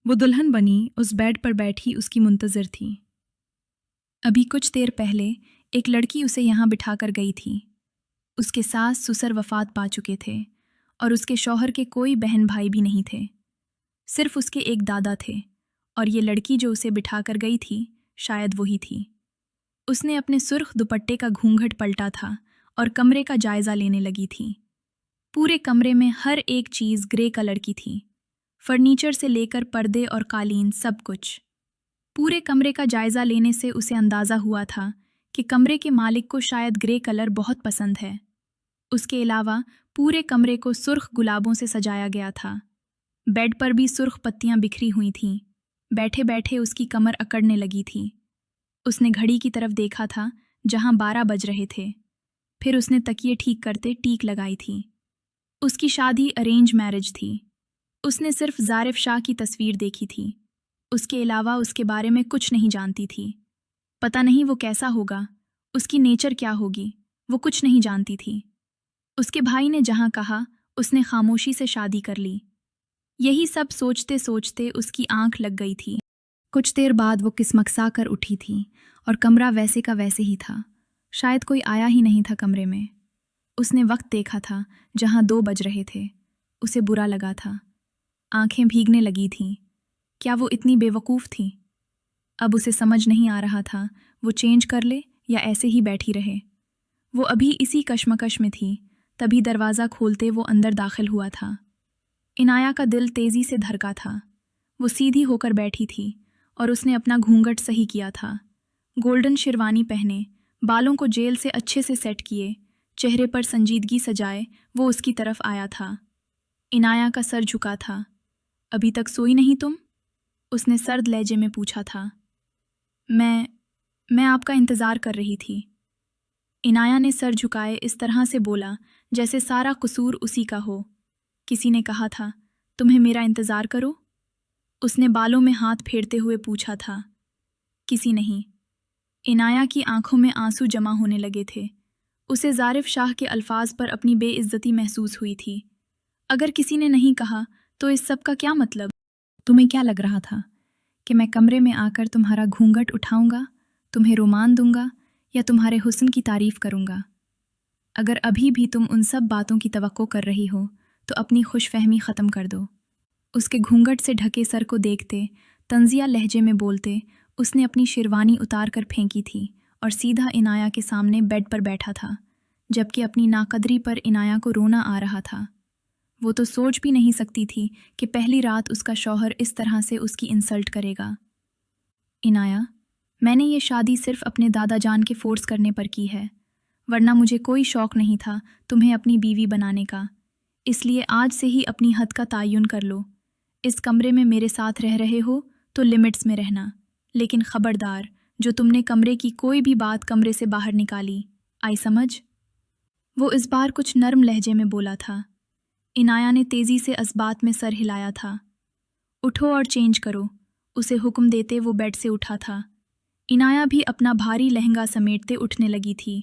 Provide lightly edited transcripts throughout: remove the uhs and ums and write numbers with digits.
वो दुल्हन बनी उस बेड पर बैठी उसकी मुंतज़िर थी। अभी कुछ देर पहले एक लड़की उसे यहाँ बिठाकर गई थी। उसके सास ससुर वफात पा चुके थे और उसके शौहर के कोई बहन भाई भी नहीं थे, सिर्फ उसके एक दादा थे। और ये लड़की जो उसे बिठाकर गई थी शायद वही थी। उसने अपने सुर्ख दुपट्टे का घूंघट पलटा था और कमरे का जायज़ा लेने लगी थी। पूरे कमरे में हर एक चीज़ ग्रे कलर की थी, फर्नीचर से लेकर पर्दे और कालीन, सब कुछ। पूरे कमरे का जायज़ा लेने से उसे अंदाज़ा हुआ था कि कमरे के मालिक को शायद ग्रे कलर बहुत पसंद है। उसके अलावा पूरे कमरे को सुर्ख गुलाबों से सजाया गया था। बेड पर भी सुर्ख पत्तियां बिखरी हुई थीं। बैठे बैठे उसकी कमर अकड़ने लगी थी। उसने घड़ी की तरफ देखा था जहां 12 बज रहे थे। फिर उसने तकिए ठीक करते टीक लगाई थी। उसकी शादी अरेंज मैरिज थी। उसने सिर्फ ज़ारिफ शाह की तस्वीर देखी थी। उसके अलावा उसके बारे में कुछ नहीं जानती थी। पता नहीं वो कैसा होगा, उसकी नेचर क्या होगी, वो कुछ नहीं जानती थी। उसके भाई ने जहाँ कहा उसने खामोशी से शादी कर ली। यही सब सोचते सोचते उसकी आंख लग गई थी। कुछ देर बाद वो किस्मकसा कर उठी थी और कमरा वैसे का वैसे ही था। शायद कोई आया ही नहीं था कमरे में। उसने वक्त देखा था जहाँ 2 बज रहे थे। उसे बुरा लगा था। आंखें भीगने लगी थीं। क्या वो इतनी बेवकूफ़ थी? अब उसे समझ नहीं आ रहा था वो चेंज कर ले या ऐसे ही बैठी रहे। वो अभी इसी कश्मकश में थी, तभी दरवाज़ा खोलते वो अंदर दाखिल हुआ था। इनाया का दिल तेज़ी से धड़का था। वो सीधी होकर बैठी थी और उसने अपना घूंघट सही किया था। गोल्डन शेरवानी पहने, बालों को जेल से अच्छे से सेट किए, चेहरे पर संजीदगी सजाए वो उसकी तरफ आया था। इनाया का सर झुका था। अभी तक सोई नहीं तुम? उसने सर्द लहजे में पूछा था। मैं आपका इंतज़ार कर रही थी। इनाया ने सर झुकाए इस तरह से बोला जैसे सारा कसूर उसी का हो। किसी ने कहा था तुम्हें मेरा इंतज़ार करो? उसने बालों में हाथ फेरते हुए पूछा था। किसी नहीं। इनाया की आंखों में आंसू जमा होने लगे थे। उसे ज़ारिफ शाह के अल्फाज पर अपनी बेइज्जती महसूस हुई थी। अगर किसी ने नहीं कहा तो इस सब का क्या मतलब? तुम्हें क्या लग रहा था कि मैं कमरे में आकर तुम्हारा घूंघट उठाऊंगा, तुम्हें रुमान दूंगा या तुम्हारे हुस्न की तारीफ करूंगा? अगर अभी भी तुम उन सब बातों की तवक्को कर रही हो तो अपनी खुशफहमी ख़त्म कर दो। उसके घूंघट से ढके सर को देखते, तंजिया लहजे में बोलते, उसने अपनी शेरवानी उतार कर फेंकी थी और सीधा इनाया के सामने बेड पर बैठा था, जबकि अपनी नाकदरी पर इनाया को रोना आ रहा था। वो तो सोच भी नहीं सकती थी कि पहली रात उसका शौहर इस तरह से उसकी इंसल्ट करेगा। इनाया, मैंने ये शादी सिर्फ अपने दादा जान के फोर्स करने पर की है, वरना मुझे कोई शौक़ नहीं था तुम्हें अपनी बीवी बनाने का। इसलिए आज से ही अपनी हद का तयन कर लो। इस कमरे में मेरे साथ रह रहे हो तो लिमिट्स में रहना, लेकिन ख़बरदार, जो तुमने कमरे की कोई भी बात कमरे से बाहर निकाली, आई समझ? वो इस बार कुछ नरम लहजे में बोला था। इनाया ने तेज़ी से इस बात में सर हिलाया था। उठो और चेंज करो, उसे हुक्म देते वो बेड से उठा था। इनाया भी अपना भारी लहंगा समेटते उठने लगी थी।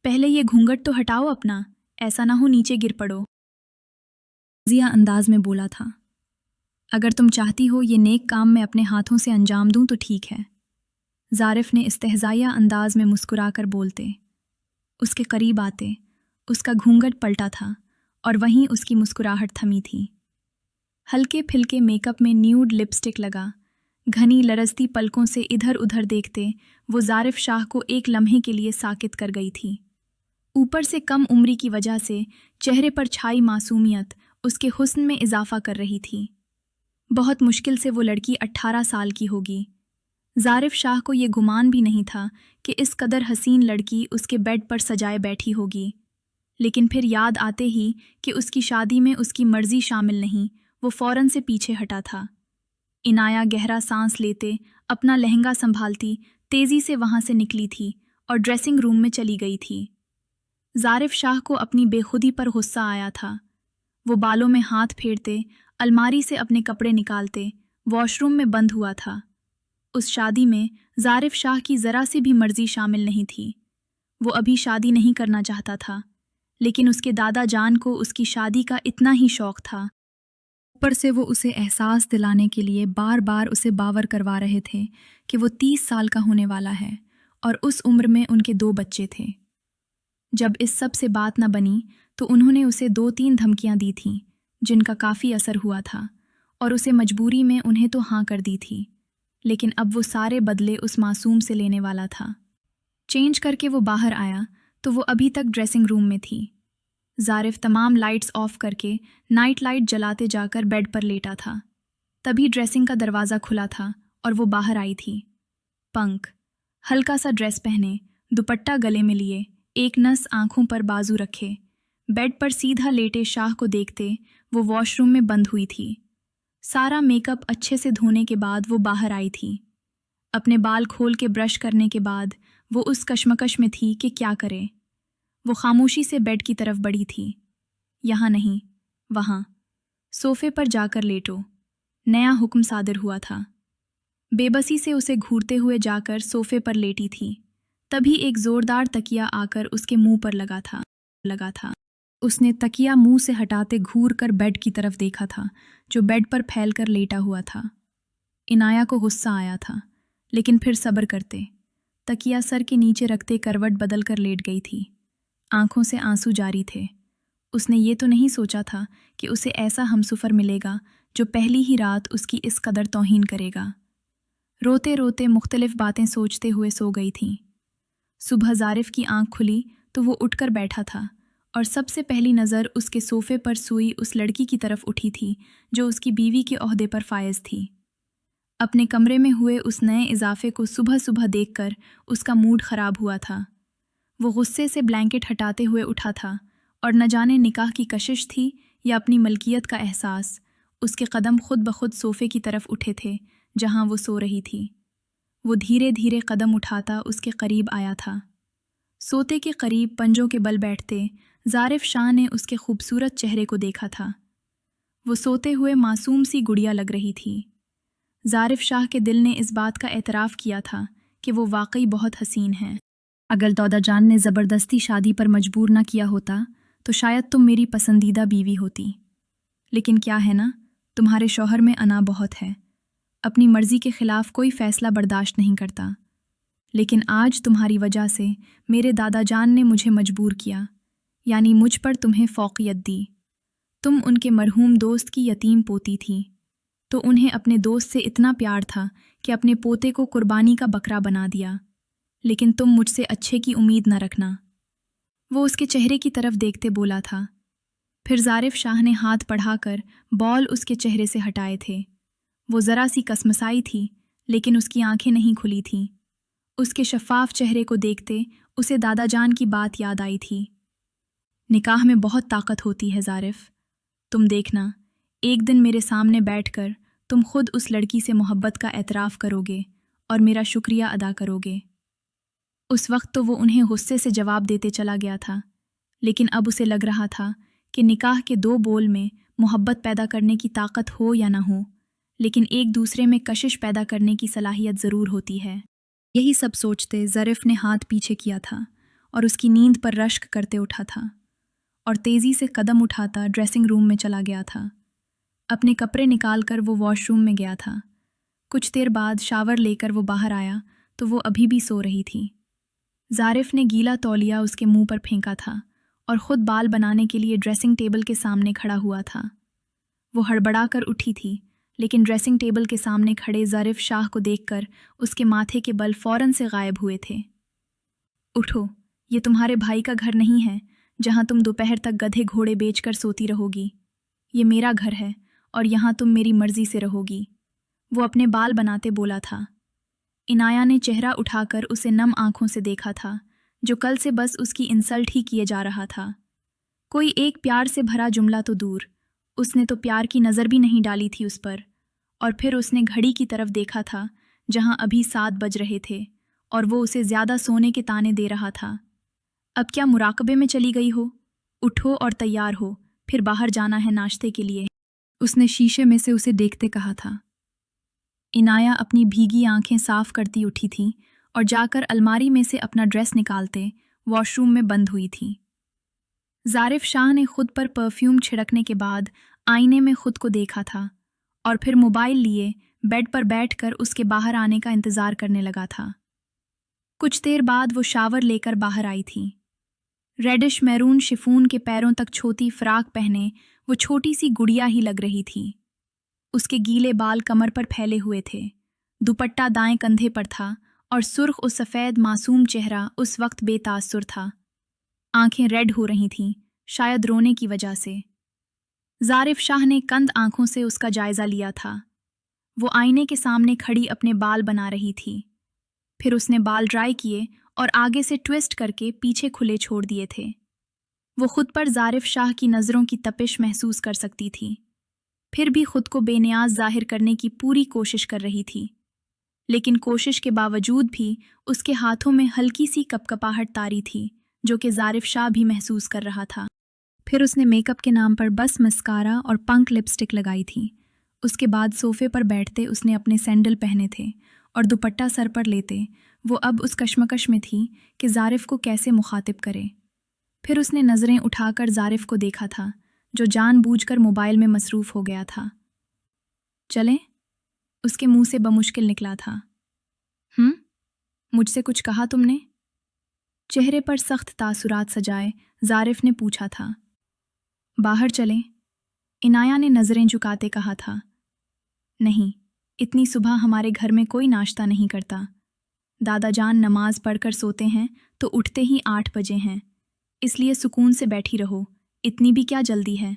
पहले ये घूंघट तो हटाओ अपना, ऐसा ना हो नीचे गिर पड़ो। जिया अंदाज में बोला था। अगर तुम चाहती हो ये नेक काम मैं अपने हाथों से अंजाम दूं तो ठीक है। ज़ारिफ ने इस्तेहज़ाइया अंदाज में मुस्कुराकर बोलते, उसके करीब आते, उसका घूंघट पलटा था और वहीं उसकी मुस्कुराहट थमी थी। हल्के फिल्के मेकअप में न्यूड लिपस्टिक लगा, घनी लरजती पलकों से इधर उधर देखते वो ज़ारिफ शाह को एक लम्हे के लिए साकित कर गई थी। ऊपर से कम उम्री की वजह से चेहरे पर छाई मासूमियत उसके हुस्न में इजाफा कर रही थी। बहुत मुश्किल से वो लड़की 18 साल की होगी। ज़ारिफ शाह को ये गुमान भी नहीं था कि इस कदर हसीन लड़की उसके बेड पर सजाए बैठी होगी। लेकिन फिर याद आते ही कि उसकी शादी में उसकी मर्जी शामिल नहीं, वो फ़ौरन से पीछे हटा था। इनाया गहरा सांस लेते, अपना लहंगा संभालती तेज़ी से वहाँ से निकली थी और ड्रेसिंग रूम में चली गई थी। ज़ारिफ शाह को अपनी बेखुदी पर गुस्सा आया था। वो बालों में हाथ फेरते, अलमारी से अपने कपड़े निकालते वॉशरूम में बंद हुआ था। उस शादी में ज़ारिफ शाह की ज़रा सी भी मर्जी शामिल नहीं थी। वो अभी शादी नहीं करना चाहता था, लेकिन उसके दादा जान को उसकी शादी का इतना ही शौक़ था। اوپر سے وہ اسے احساس دلانے کے لیے بار بار اسے باور کروا رہے تھے کہ وہ 30 سال کا ہونے والا ہے اور اس عمر میں ان کے 2 بچے تھے۔ جب اس سب سے بات نہ بنی تو انہوں نے اسے 2-3 دھمکیاں دی تھیں جن کا کافی اثر ہوا تھا اور اسے مجبوری میں انہیں تو ہاں کر دی تھی، لیکن اب وہ سارے بدلے اس معصوم سے لینے والا تھا۔ چینج کر کے وہ باہر آیا تو وہ ابھی تک ڈریسنگ روم میں تھی۔ ظارف تمام لائٹس آف کر کے نائٹ لائٹ جلاتے جا کر بیڈ پر لیٹا تھا۔ تبھی ڈریسنگ کا دروازہ کھلا تھا اور وہ باہر آئی تھی۔ پنکھ ہلکا سا ڈریس پہنے، دوپٹہ گلے میں لیے، ایک نس آنکھوں پر بازو رکھے، بیڈ پر سیدھا لیٹے شاہ کو دیکھتے وہ واش روم میں بند ہوئی تھی۔ سارا میک اپ اچھے سے دھونے کے بعد وہ باہر آئی تھی۔ اپنے بال کھول کے برش کرنے کے بعد وہ اس کشمکش میں تھی کہ کیا کرے۔ وہ خاموشی سے بیڈ کی طرف بڑھی تھی۔ یہاں نہیں، وہاں، صوفے پر جا کر لیٹو، نیا حکم صادر ہوا تھا۔ بے بسی سے اسے گھورتے ہوئے جا کر صوفے پر لیٹی تھی، تبھی ایک زوردار تکیا آ کر اس کے منہ پر لگا تھا۔ اس نے تکیا منہ سے ہٹاتے گھور کر بیڈ کی طرف دیکھا تھا جو بیڈ پر پھیل کر لیٹا ہوا تھا۔ عنایہ کو غصہ آیا تھا، لیکن پھر صبر کرتے تکیا سر کے نیچے رکھتے کروٹ بدل کر لیٹ گئی تھی۔ آنکھوں سے آنسو جاری تھے۔ اس نے یہ تو نہیں سوچا تھا کہ اسے ایسا ہمسفر ملے گا جو پہلی ہی رات اس کی اس قدر توہین کرے گا۔ روتے روتے مختلف باتیں سوچتے ہوئے سو گئی تھیں۔ صبح ظارف کی آنکھ کھلی تو وہ اٹھ کر بیٹھا تھا اور سب سے پہلی نظر اس کے صوفے پر سوئی اس لڑکی کی طرف اٹھی تھی جو اس کی بیوی کے عہدے پر فائز تھی۔ اپنے کمرے میں ہوئے اس نئے اضافے کو صبح صبح دیکھ کر اس کا موڈ خراب ہوا تھا۔ وہ غصے سے بلینکٹ ہٹاتے ہوئے اٹھا تھا اور نہ جانے نکاح کی کشش تھی یا اپنی ملکیت کا احساس، اس کے قدم خود بخود صوفے کی طرف اٹھے تھے جہاں وہ سو رہی تھی۔ وہ دھیرے دھیرے قدم اٹھاتا اس کے قریب آیا تھا۔ سوتے کے قریب پنجوں کے بل بیٹھتے ظارف شاہ نے اس کے خوبصورت چہرے کو دیکھا تھا۔ وہ سوتے ہوئے معصوم سی گڑیا لگ رہی تھی۔ ظارف شاہ کے دل نے اس بات کا اعتراف کیا تھا کہ وہ واقعی بہت حسین ہے۔ اگر دادا جان نے زبردستی شادی پر مجبور نہ کیا ہوتا تو شاید تم میری پسندیدہ بیوی ہوتی، لیکن کیا ہے نا، تمہارے شوہر میں انا بہت ہے، اپنی مرضی کے خلاف کوئی فیصلہ برداشت نہیں کرتا۔ لیکن آج تمہاری وجہ سے میرے دادا جان نے مجھے مجبور کیا، یعنی مجھ پر تمہیں فوقیت دی۔ تم ان کے مرحوم دوست کی یتیم پوتی تھی، تو انہیں اپنے دوست سے اتنا پیار تھا کہ اپنے پوتے کو قربانی کا بکرا بنا دیا، لیکن تم مجھ سے اچھے کی امید نہ رکھنا۔ وہ اس کے چہرے کی طرف دیکھتے بولا تھا۔ پھر ظارف شاہ نے ہاتھ بڑھا کر بال اس کے چہرے سے ہٹائے تھے۔ وہ ذرا سی کسمسائی تھی، لیکن اس کی آنکھیں نہیں کھلی تھیں۔ اس کے شفاف چہرے کو دیکھتے اسے دادا جان کی بات یاد آئی تھی۔ نکاح میں بہت طاقت ہوتی ہے ظارف، تم دیکھنا، ایک دن میرے سامنے بیٹھ کر تم خود اس لڑکی سے محبت کا اعتراف کرو گے اور میرا شکریہ ادا کرو گے۔ اس وقت تو وہ انہیں غصے سے جواب دیتے چلا گیا تھا، لیکن اب اسے لگ رہا تھا کہ نکاح کے 2 بول میں محبت پیدا کرنے کی طاقت ہو یا نہ ہو، لیکن ایک دوسرے میں کشش پیدا کرنے کی صلاحیت ضرور ہوتی ہے۔ یہی سب سوچتے ظرف نے ہاتھ پیچھے کیا تھا اور اس کی نیند پر رشک کرتے اٹھا تھا اور تیزی سے قدم اٹھاتا ڈریسنگ روم میں چلا گیا تھا۔ اپنے کپڑے نکال کر وہ واش روم میں گیا تھا۔ کچھ دیر بعد شاور لے کر وہ باہر آیا تو وہ ابھی بھی سو رہی تھی۔ ظارف نے گیلا تولیہ اس کے منہ پر پھینکا تھا اور خود بال بنانے کے لیے ڈریسنگ ٹیبل کے سامنے کھڑا ہوا تھا۔ وہ ہڑبڑا کر اٹھی تھی، لیکن ڈریسنگ ٹیبل کے سامنے کھڑے ظارف شاہ کو دیکھ کر اس کے ماتھے کے بل فوراً سے غائب ہوئے تھے۔ اٹھو، یہ تمہارے بھائی کا گھر نہیں ہے جہاں تم دوپہر تک گدھے گھوڑے بیچ کر سوتی رہو گی۔ یہ میرا گھر ہے اور یہاں تم میری مرضی سے رہو گی، وہ اپنے بال بناتے بولا تھا۔ عنایہ نے چہرہ اٹھا کر اسے نم آنکھوں سے دیکھا تھا، جو کل سے بس اس کی انسلٹ ہی کیے جا رہا تھا۔ کوئی ایک پیار سے بھرا جملہ تو دور، اس نے تو پیار کی نظر بھی نہیں ڈالی تھی اس پر۔ اور پھر اس نے گھڑی کی طرف دیکھا تھا جہاں ابھی 7 بج رہے تھے اور وہ اسے زیادہ سونے کے تانے دے رہا تھا۔ اب کیا مراقبے میں چلی گئی ہو؟ اٹھو اور تیار ہو، پھر باہر جانا ہے ناشتے کے لیے، اس نے شیشے میں سے اسے دیکھتے کہا تھا۔ عنایہ اپنی بھیگی آنکھیں صاف کرتی اٹھی تھی اور جا کر الماری میں سے اپنا ڈریس نکالتے واش روم میں بند ہوئی تھی۔ ظارف شاہ نے خود پر پرفیوم چھڑکنے کے بعد आईने में खुद को देखा था और फिर मोबाइल लिए बेड पर बैठकर उसके बाहर आने का इंतजार करने लगा था। कुछ देर बाद वो शावर लेकर बाहर आई थी। रेडिश मैरून शिफॉन के पैरों तक छोटी फ्राक पहने वो छोटी सी गुड़िया ही लग रही थी। उसके गीले बाल कमर पर फैले हुए थे, दुपट्टा दाएं कंधे पर था और सुर्ख और सफ़ेद मासूम चेहरा उस वक्त बेतासुर था। आंखें रेड हो रही थीं, शायद रोने की वजह से। ज़ारिफ शाह ने कंद आंखों से उसका जायज़ा लिया था। वो आईने के सामने खड़ी अपने बाल बना रही थी। फिर उसने बाल ड्राई किए और आगे से ट्विस्ट करके पीछे खुले छोड़ दिए थे। वो खुद पर ज़ारिफ शाह की नज़रों की तपिश महसूस कर सकती थी, फिर भी खुद को बेनियाज जाहिर करने की पूरी कोशिश कर रही थी। लेकिन कोशिश के बावजूद भी उसके हाथों में हल्की सी कपकपाहट तारी थी, जो कि ज़ारिफ शाह भी महसूस कर रहा था। फिर उसने मेकअप के नाम पर बस मस्कारा और पंक लिपस्टिक लगाई थी। उसके बाद सोफे पर बैठते उसने अपने सैंडल पहने थे और दुपट्टा सर पर लेते वो अब उस कश्मकश में थी कि ज़ारिफ को कैसे मुखातिब करे। फिर उसने नज़रें उठाकर ज़ारिफ को देखा था, जो जानबूझकर मोबाइल में मसरूफ़ हो गया था। चलें? उसके मुंह से बमुश्किल निकला था। मुझसे कुछ कहा तुमने? चेहरे पर सख्त तासुरात सजाए ज़ारिफ ने पूछा था। बाहर चलें? इनाया ने नज़रें झुकाते कहा था। नहीं, इतनी सुबह हमारे घर में कोई नाश्ता नहीं करता। दादा जान नमाज पढ़कर सोते हैं तो उठते ही 8 बजे हैं, इसलिए सुकून से बैठी रहो, इतनी भी क्या जल्दी है?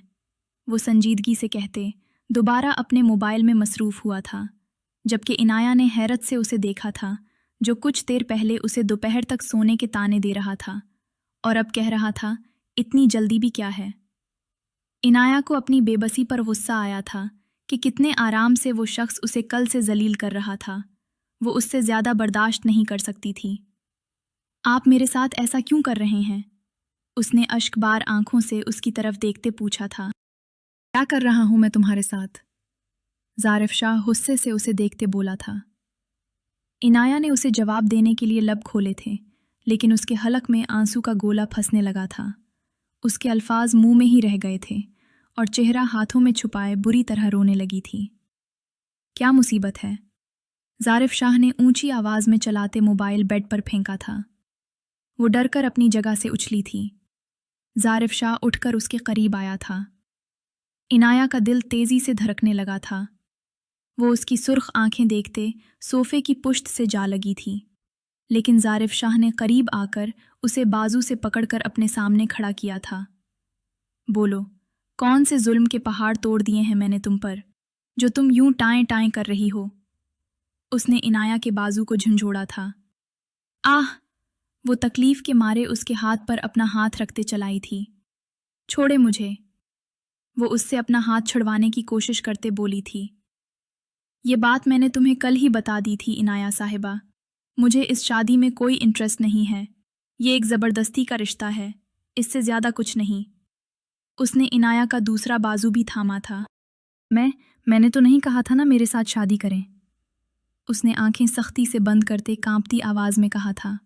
वो संजीदगी से कहते दोबारा अपने मोबाइल में मसरूफ़ हुआ था, जबकि इनाया ने हैरत से उसे देखा था, जो कुछ देर पहले उसे दोपहर तक सोने के ताने दे रहा था और अब कह रहा था इतनी जल्दी भी क्या है। इनाया को अपनी बेबसी पर गुस्सा आया था कि कितने आराम से वो शख्स उसे कल से जलील कर रहा था। वो उससे ज़्यादा बर्दाश्त नहीं कर सकती थी। आप मेरे साथ ऐसा क्यों कर रहे हैं? उसने अश्कबार आंखों से उसकी तरफ देखते पूछा था। क्या कर रहा हूं मैं तुम्हारे साथ? ज़ारिफ शाह गुस्से से उसे देखते बोला था। इनाया ने उसे जवाब देने के लिए लब खोले थे, लेकिन उसके हलक में आंसू का गोला फंसने लगा था। उसके अल्फाज मुंह में ही रह गए थे और चेहरा हाथों में छुपाए बुरी तरह रोने लगी थी। क्या मुसीबत है? ज़ारिफ शाह ने ऊंची आवाज़ में चलाते मोबाइल बेड पर फेंका था। वो डरकर अपनी जगह से उछली थी। ज़ारिफ शाह उठकर उसके करीब आया था। इनाया का दिल तेज़ी से धड़कने लगा था। वो उसकी सुर्ख आंखें देखते सोफे की पुश्त से जा लगी थी, लेकिन ज़ारिफ शाह ने करीब आकर उसे बाजू से पकड़कर अपने सामने खड़ा किया था। बोलो, कौन से जुल्म के पहाड़ तोड़ दिए हैं मैंने तुम पर, जो तुम यूं टाएं टाएं कर रही हो? उसने इनाया के बाजू को झंझोड़ा था। आह! वो तकलीफ के मारे उसके हाथ पर अपना हाथ रखते चलाई थी। छोड़े मुझे। वो उससे अपना हाथ छुड़वाने की कोशिश करते बोली थी। ये बात मैंने तुम्हें कल ही बता दी थी इनाया साहिबा। मुझे इस शादी में कोई इंटरेस्ट नहीं है। ये एक ज़बरदस्ती का रिश्ता है, इससे ज़्यादा कुछ नहीं। उसने इनाया का दूसरा बाजू भी थामा था। मैंने तो नहीं कहा था ना मेरे साथ शादी करें। उसने आंखें सख्ती से बंद करते कांपती आवाज़ में कहा था।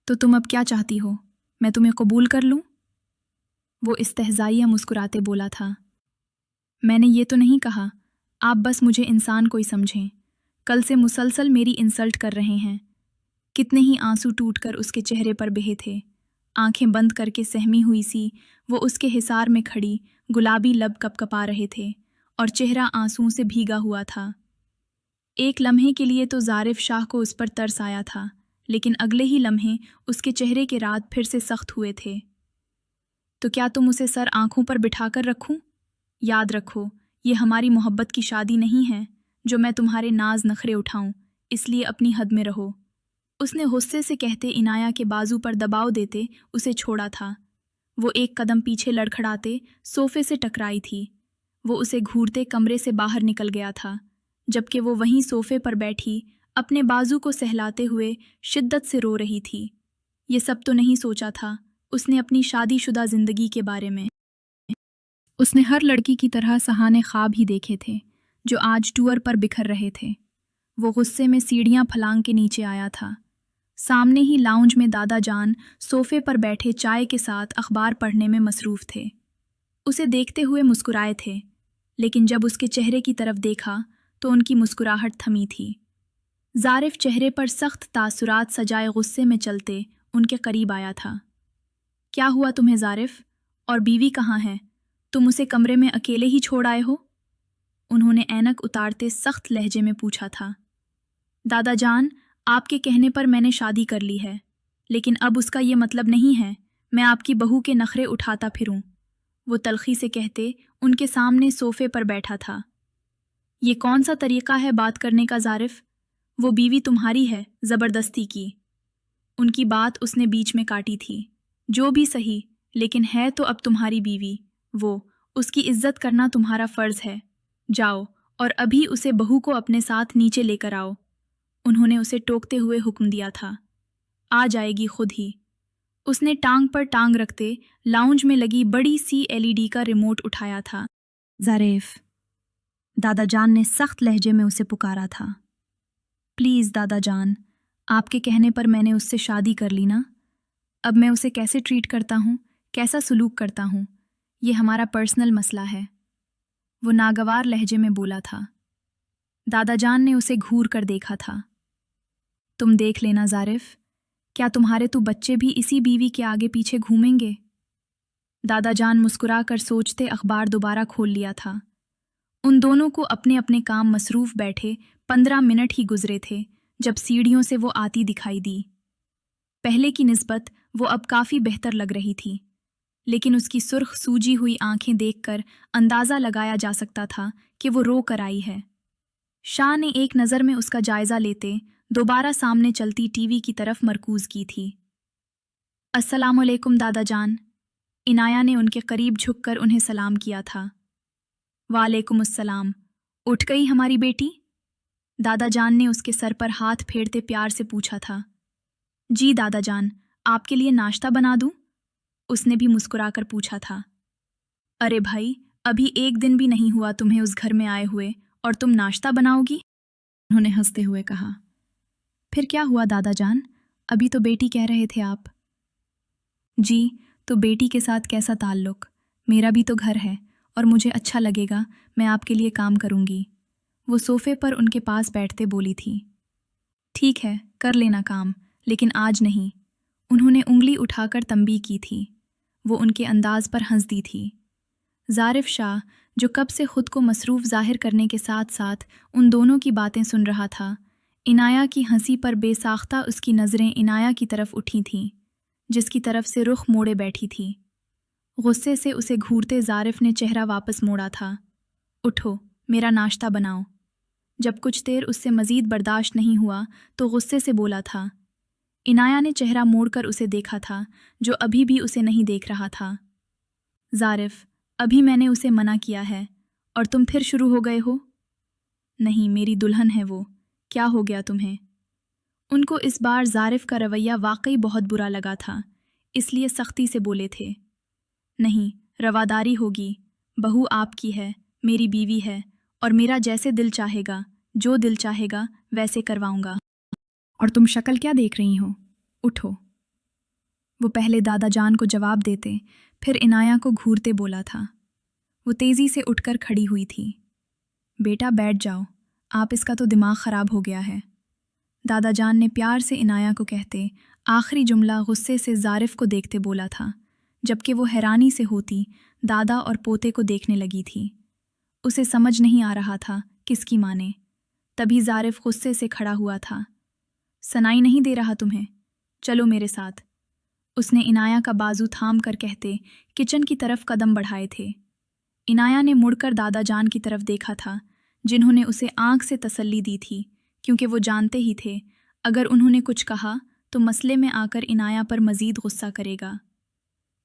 तो तुम अब क्या चाहती हो? मैं तुम्हें कबूल कर लूं? वो इस्तेहज़ाइया मुस्कुराते बोला था। मैंने ये तो नहीं कहा, आप बस मुझे इंसान कोई समझें। कल से मुसलसल मेरी इंसल्ट कर रहे हैं। कितने ही आंसू टूटकर उसके चेहरे पर बहे थे। आंखें बंद करके सहमी हुई सी वो उसके हिसार में खड़ी गुलाबी लब कपकपा रहे थे और चेहरा आंसुओं से भीगा हुआ था। एक लम्हे के लिए तो ज़ारिफ शाह को उस पर तरस आया था, लेकिन अगले ही लम्हे उसके चेहरे के रात फिर से सख्त हुए थे। तो क्या तुम उसे सर आंखों पर बिठाकर रखूं? याद रखो, ये हमारी मोहब्बत की शादी नहीं है जो मैं तुम्हारे नाज नखरे उठाऊं, इसलिए अपनी हद में रहो। उसने गुस्से से कहते इनाया के बाजू पर दबाव देते उसे छोड़ा था। वो एक कदम पीछे लड़खड़ाते सोफे से टकराई थी। वो उसे घूरते कमरे से बाहर निकल गया था, जबकि वो वहीं सोफे पर बैठी अपने बाजू को सहलाते हुए शिद्दत से रो रही थी। ये सब तो नहीं सोचा था उसने अपनी शादीशुदा ज़िंदगी के बारे में। उसने हर लड़की की तरह सहाने ख्वाब ही देखे थे जो आज टूर पर बिखर रहे थे। वो गुस्से में सीढ़ियां फलांग के नीचे आया था। सामने ही लाउंज में दादा जान सोफे पर बैठे चाय के साथ अखबार पढ़ने में मसरूफ़ थे। उसे देखते हुए मुस्कुराए थे, लेकिन जब उसके चेहरे की तरफ देखा तो उनकी मुस्कुराहट थमी थी। ज़ारिफ चेहरे पर सख्त तासुरात सजाए गुस्से में चलते उनके करीब आया था। क्या हुआ तुम्हें ज़ारिफ? और बीवी कहाँ है? तुम उसे कमरे में अकेले ही छोड़ आए हो? उन्होंने ऐनक उतारते सख्त लहजे में पूछा था। दादा जान, आपके कहने पर मैंने शादी कर ली है, लेकिन अब उसका ये मतलब नहीं है मैं आपकी बहू के नखरे उठाता फिरूं, वो तलखी से कहते उनके सामने सोफे पर बैठा था। ये कौन सा तरीका है बात करने का ज़ारिफ? वो बीवी तुम्हारी है, ज़बरदस्ती की। उनकी बात उसने बीच में काटी थी। जो भी सही, लेकिन है तो अब तुम्हारी बीवी, उसकी इज्जत करना तुम्हारा फ़र्ज़ है। जाओ और अभी उसे बहू को अपने साथ नीचे लेकर आओ। उन्होंने उसे टोकते हुए हुक्म दिया था। आ जाएगी खुद ही। उसने टांग पर टांग रखते लाउंज में लगी बड़ी सी LED का रिमोट उठाया था। ज़ारिफ, दादा जान ने सख्त लहजे में उसे पुकारा था। प्लीज़ दादा जान, आपके कहने पर मैंने उससे शादी कर ली ना। अब मैं उसे कैसे ट्रीट करता हूँ, कैसा सलूक करता हूँ, ये हमारा पर्सनल मसला है, वो नागवार लहजे में बोला था। दादा जान ने उसे घूर कर देखा था। तुम देख लेना ज़ारिफ, क्या तुम्हारे तो बच्चे भी इसी बीवी के आगे पीछे घूमेंगे? दादा जान मुस्कुरा कर सोचते अखबार दोबारा खोल लिया था। उन दोनों को अपने अपने काम मसरूफ बैठे 15 मिनट ही गुजरे थे जब सीढ़ियों से वो आती दिखाई दी। पहले की निस्बत वो अब काफ़ी बेहतर लग रही थी, लेकिन उसकी सुर्ख सूजी हुई आंखें देखकर अंदाज़ा लगाया जा सकता था कि वो रो कर आई है। शाह ने एक नज़र में उसका जायज़ा लेते दोबारा सामने चलती टीवी की तरफ मरकूज़ की थी। अस्सलामुअलैकुम दादा जान। इनाया ने उनके करीब झुककर उन्हें सलाम किया था। वालेकुम अस्सलाम। उठ गई हमारी बेटी? दादा जान ने उसके सर पर हाथ फेरते प्यार से पूछा था। जी दादा जान, आपके लिए नाश्ता बना दूं? उसने भी मुस्कुराकर पूछा था। अरे भाई, अभी एक दिन भी नहीं हुआ तुम्हें उस घर में आए हुए और तुम नाश्ता बनाओगी? उन्होंने हंसते हुए कहा। फिर क्या हुआ दादा जान, अभी तो बेटी कह रहे थे आप। जी, तो बेटी के साथ कैसा ताल्लुक? मेरा भी तो घर है और मुझे अच्छा लगेगा, मैं आपके लिए काम करूंगी। वो सोफे पर उनके पास बैठते बोली थी। ठीक है, कर लेना काम, लेकिन आज नहीं। उन्होंने उंगली उठाकर तंबी की थी। वो उनके अंदाज पर हंस दी थी। ज़ारिफ शाह, जो कब से खुद को मसरूफ़ ज़ाहिर करने के साथ साथ उन दोनों की बातें सुन रहा था, इनाया की हंसी पर बेसाख्ता उसकी नज़रें इनाया की तरफ उठी थीं, जिसकी तरफ से रुख मोड़े बैठी थी। गुस्से से उसे घूरते ज़ारिफ ने चेहरा वापस मोड़ा था। उठो, मेरा नाश्ता बनाओ। जब कुछ देर उससे मज़ीद बर्दाश्त नहीं हुआ तो गुस्से से बोला था। इनाया ने चेहरा मोड़कर उसे देखा था, जो अभी भी उसे नहीं देख रहा था। ज़ारिफ, अभी मैंने उसे मना किया है और तुम फिर शुरू हो गए हो? नहीं, मेरी दुल्हन है वो, क्या हो गया तुम्हें? उनको इस बार ज़ारिफ का रवैया वाकई बहुत बुरा लगा था, इसलिए सख्ती से बोले थे। नहीं, रवादारी होगी, बहू आपकी है, मेरी बीवी है, और मेरा जैसे दिल चाहेगा, जो दिल चाहेगा वैसे करवाऊंगा। और तुम शक्ल क्या देख रही हो? उठो। वो पहले दादा जान को जवाब देते, फिर इनाया को घूरते बोला था। वो तेज़ी से उठकर खड़ी हुई थी। बेटा बैठ जाओ, आप इसका तो दिमाग ख़राब हो गया है। दादा जान ने प्यार से इनाया को कहते आखिरी जुमला गुस्से से ज़ारिफ को देखते बोला था, जबकि वो हैरानी से होती दादा और पोते को देखने लगी थी। उसे समझ नहीं आ रहा था किसकी माने। तभी ज़ारिफ गुस्से से खड़ा हुआ था। सनाई नहीं दे रहा तुम्हें? चलो मेरे साथ। उसने इनाया का बाजू थाम कर कहते किचन की तरफ कदम बढ़ाए थे। इनाया ने मुड़कर दादा जान की तरफ देखा था, जिन्होंने उसे आंख से तसल्ली दी थी, क्योंकि वो जानते ही थे अगर उन्होंने कुछ कहा तो मसले में आकर इनाया पर मज़ीद गुस्सा करेगा।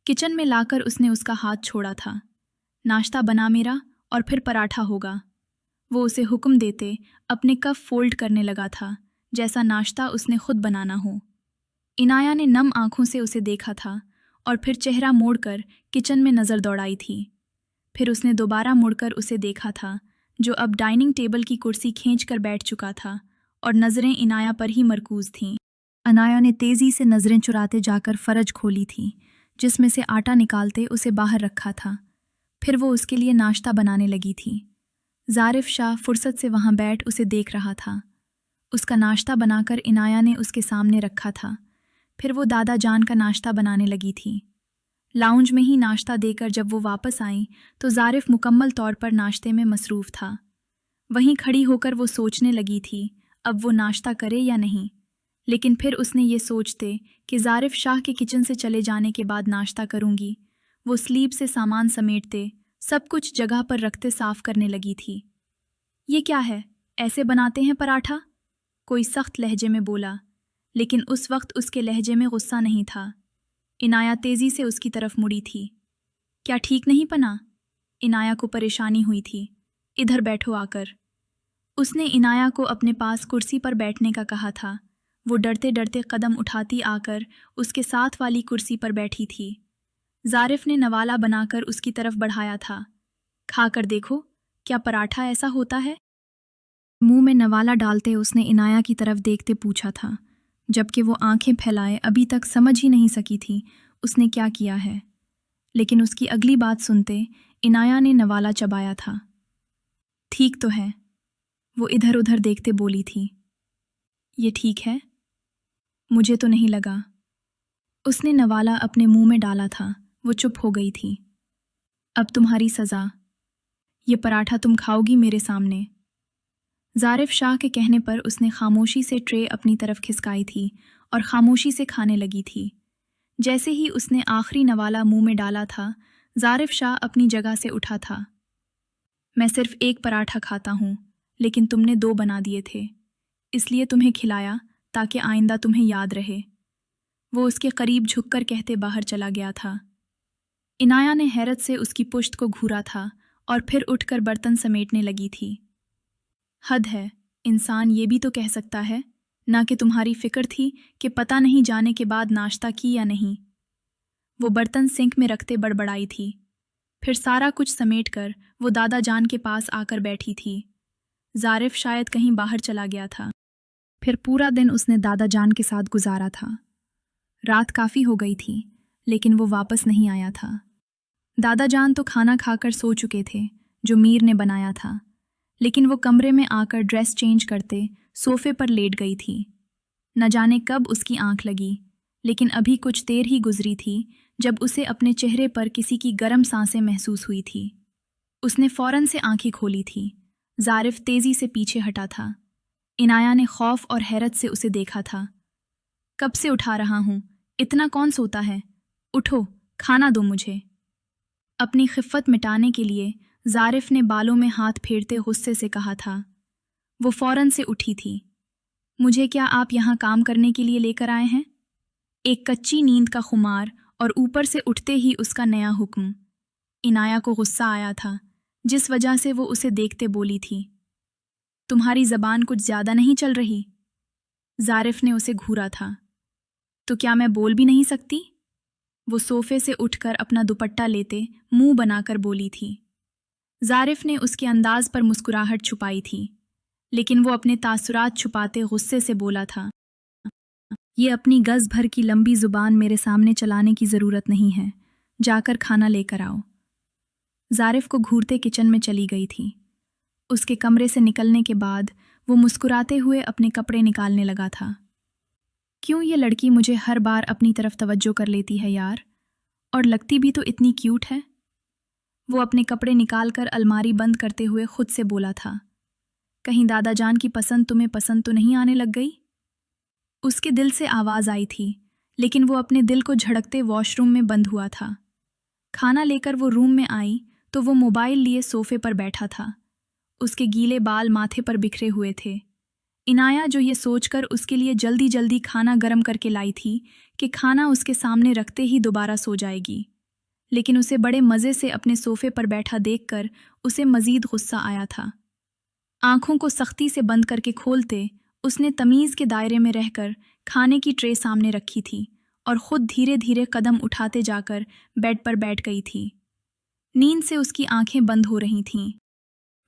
किचन में लाकर उसने उसका हाथ छोड़ा था। नाश्ता बना मेरा और फिर पराठा होगा। वो उसे हुक्म देते अपने कफ फोल्ड करने लगा था, जैसा नाश्ता उसने खुद बनाना हो। इनाया ने नम आंखों से उसे देखा था और फिर चेहरा मोड़कर किचन में नज़र दौड़ाई थी। फिर उसने दोबारा मुड़कर उसे देखा था, जो अब डाइनिंग टेबल की कुर्सी खींचकर बैठ चुका था और नज़रें इनाया पर ही मरकूज़ थीं। इनाया ने तेज़ी से नज़रें चुराते जाकर फ़रज खोली थी, जिसमें से आटा निकालते उसे बाहर रखा था। फिर वो उसके लिए नाश्ता बनाने लगी थी। ज़ारिफ शाह फुर्सत से वहाँ बैठ उसे देख रहा था। उसका नाश्ता बनाकर इनाया ने उसके सामने रखा था। फिर वो दादा जान का नाश्ता बनाने लगी थी। लाउंज में ही नाश्ता देकर जब वो वापस आई तो ज़ारिफ मुकम्मल तौर पर नाश्ते में मसरूफ़ था। वहीं खड़ी होकर वो सोचने लगी थी अब वो नाश्ता करे या नहीं, लेकिन फिर उसने ये सोचते कि ज़ारिफ शाह के किचन से चले जाने के बाद नाश्ता करूंगी, वो स्लीप से सामान समेटते, सब कुछ जगह पर रखते साफ करने लगी थी। ये क्या है, ऐसे बनाते हैं पराठा? कोई सख्त लहजे में बोला, लेकिन उस वक्त उसके लहजे में गुस्सा नहीं था। इनाया तेज़ी से उसकी तरफ मुड़ी थी। क्या ठीक नहीं बना? इनाया को परेशानी हुई थी। इधर बैठो आकर। उसने इनाया को अपने पास कुर्सी पर बैठने का कहा था। वो डरते डरते कदम उठाती आकर उसके साथ वाली कुर्सी पर बैठी थी। ज़ारिफ ने नवाला बनाकर उसकी तरफ बढ़ाया था। खाकर देखो, क्या पराठा ऐसा होता है? मुंह में नवाला डालते उसने इनाया की तरफ देखते पूछा था, जबकि वो आंखें फैलाए अभी तक समझ ही नहीं सकी थी उसने क्या किया है। लेकिन उसकी अगली बात सुनते इनाया ने नवाला चबाया था। ठीक तो है, वो इधर उधर देखते बोली थी। ये ठीक है? मुझे तो नहीं लगा। उसने नवाला अपने मुंह में डाला था। वो चुप हो गई थी। अब तुम्हारी सज़ा, ये पराठा तुम खाओगी मेरे सामने। ज़ारिफ शाह के कहने पर उसने खामोशी से ट्रे अपनी तरफ खिसकाई थी और खामोशी से खाने लगी थी। जैसे ही उसने आखिरी नवाला मुंह में डाला था, ज़ारिफ शाह अपनी जगह से उठा था। मैं सिर्फ एक पराठा खाता हूँ, लेकिन तुमने 2 बना दिए थे, इसलिए तुम्हें खिलाया ताकि आइंदा तुम्हें याद रहे। वो उसके करीब झुककर कहते बाहर चला गया था। इनाया ने हैरत से उसकी पुश्त को घूरा था और फिर उठकर बर्तन समेटने लगी थी। हद है, इंसान ये भी तो कह सकता है ना कि तुम्हारी फिक्र थी कि पता नहीं जाने के बाद नाश्ता की या नहीं। वो बर्तन सिंक में रखते बड़बड़ाई थी। फिर सारा कुछ समेटकर वो दादा जान के पास आकर बैठी थी। ज़ारिफ शायद कहीं बाहर चला गया था। फिर पूरा दिन उसने दादा जान के साथ गुजारा था। रात काफ़ी हो गई थी, लेकिन वो वापस नहीं आया था। दादा जान तो खाना खाकर सो चुके थे जो मीर ने बनाया था, लेकिन वो कमरे में आकर ड्रेस चेंज करते सोफे पर लेट गई थी। न जाने कब उसकी आंख लगी, लेकिन अभी कुछ देर ही गुजरी थी जब उसे अपने चेहरे पर किसी की गर्म सांसें महसूस हुई थी। उसने फौरन से आंखें खोली थी। ज़ारिफ तेज़ी से पीछे हटा था। इनाया ने खौफ और हैरत से उसे देखा था। कब से उठा रहा हूँ, इतना कौन सोता है? उठो, खाना दो मुझे। अपनी खिफ़्फ़त मिटाने के लिए ज़ारिफ ने बालों में हाथ फेरते गुस्से से कहा था। वो फौरन से उठी थी। मुझे क्या आप यहाँ काम करने के लिए लेकर आए हैं? एक कच्ची नींद का खुमार और ऊपर से उठते ही उसका नया हुक्म। इनाया को गुस्सा आया था, जिस वजह से वो उसे देखते बोली थी, तुम्हारी ज़बान कुछ ज़्यादा नहीं चल रही? ज़ारिफ ने उसे घूरा था। तो क्या मैं बोल भी नहीं सकती? वो सोफे से उठकर अपना दुपट्टा लेते मुंह बनाकर बोली थी। ज़ारिफ ने उसके अंदाज पर मुस्कुराहट छुपाई थी, लेकिन वो अपने तासुरात छुपाते गुस्से से बोला था, ये अपनी गज़ भर की लंबी ज़ुबान मेरे सामने चलाने की ज़रूरत नहीं है, जाकर खाना लेकर आओ। ज़ारिफ को घूरते किचन में चली गई थी। उसके कमरे से निकलने के बाद वो मुस्कुराते हुए अपने कपड़े निकालने लगा था। क्यों ये लड़की मुझे हर बार अपनी तरफ तवज्जो कर लेती है यार, और लगती भी तो इतनी क्यूट है। वो अपने कपड़े निकालकर अलमारी बंद करते हुए खुद से बोला था, कहीं दादा जान की पसंद तुम्हें पसंद तो नहीं आने लग गई? उसके दिल से आवाज़ आई थी, लेकिन वो अपने दिल को झड़कते वॉशरूम में बंद हुआ था। खाना लेकर वो रूम में आई तो वो मोबाइल लिए सोफे पर बैठा था। उसके गीले बाल माथे पर बिखरे हुए थे। इनाया जो ये सोचकर उसके लिए जल्दी जल्दी खाना गर्म करके लाई थी कि खाना उसके सामने रखते ही दोबारा सो जाएगी, लेकिन उसे बड़े मज़े से अपने सोफे पर बैठा देखकर उसे मज़ीद गुस्सा आया था। आंखों को सख्ती से बंद करके खोलते उसने तमीज़ के दायरे में रहकर खाने की ट्रे सामने रखी थी और ख़ुद धीरे धीरे कदम उठाते जाकर बेड पर बैठ गई थी। नींद से उसकी आंखें बंद हो रही थीं।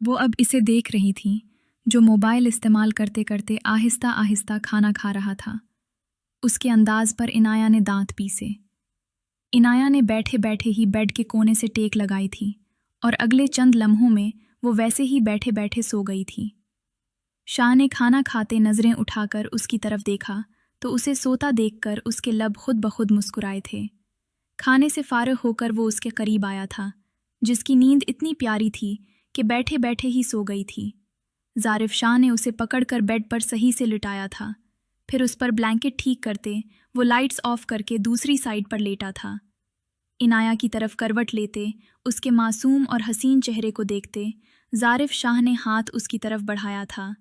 वो अब इसे देख रही थी जो मोबाइल इस्तेमाल करते करते आहिस्ता आहिस्ता खाना खा रहा था। उसके अंदाज पर इनाया ने दांत पीसे। इनाया ने बैठे बैठे ही बेड के कोने से टेक लगाई थी और अगले चंद लम्हों में वो वैसे ही बैठे बैठे सो गई थी। शाह ने खाना खाते नज़रें उठाकर उसकी तरफ देखा तो उसे सोता देखकर उसके लब खुद ब खुद मुस्कुराए थे। खाने से फारिग होकर वो उसके करीब आया था, जिसकी नींद इतनी प्यारी थी कि बैठे बैठे ही सो गई थी। ज़ारिफ शाह ने उसे पकड़कर बेड पर सही से लिटाया था, फिर उस पर ब्लैंकेट ठीक करते वो लाइट्स ऑफ करके दूसरी साइड पर लेटा था। इनाया की तरफ करवट लेते, उसके मासूम और हसीन चेहरे को देखते ज़ारिफ शाह ने हाथ उसकी तरफ बढ़ाया था।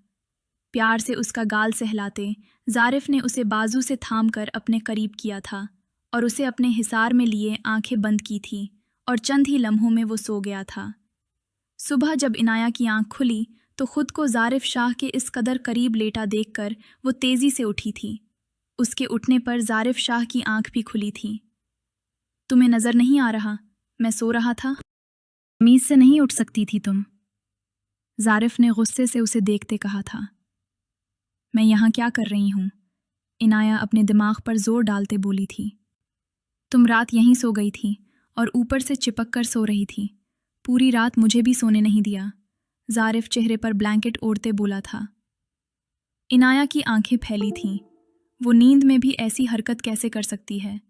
प्यार से उसका गाल सहलाते ज़ारिफ ने उसे बाजू से थामकर अपने करीब किया था और उसे अपने हिसार में लिए आंखें बंद की थी और चंद ही लम्हों में वो सो गया था। सुबह जब इनाया की आंख खुली तो खुद को ज़ारिफ शाह के इस कदर करीब लेटा देखकर वो तेज़ी से उठी थी। उसके उठने पर ज़ारिफ शाह की आंख भी खुली थी। तुम्हें नज़र नहीं आ रहा? मैं सो रहा था। मीज़ से नहीं उठ सकती थी तुम? ज़ारिफ ने गुस्से से उसे देखते कहा था। मैं यहाँ क्या कर रही हूँ? इनाया अपने दिमाग पर जोर डालते बोली थी। तुम रात यहीं सो गई थी और ऊपर से चिपक कर सो रही थी। पूरी रात मुझे भी सोने नहीं दिया। ज़ारिफ चेहरे पर ब्लैंकेट ओढ़ते बोला था। इनाया की आंखें फैली थीं। वो नींद में भी ऐसी हरकत कैसे कर सकती है?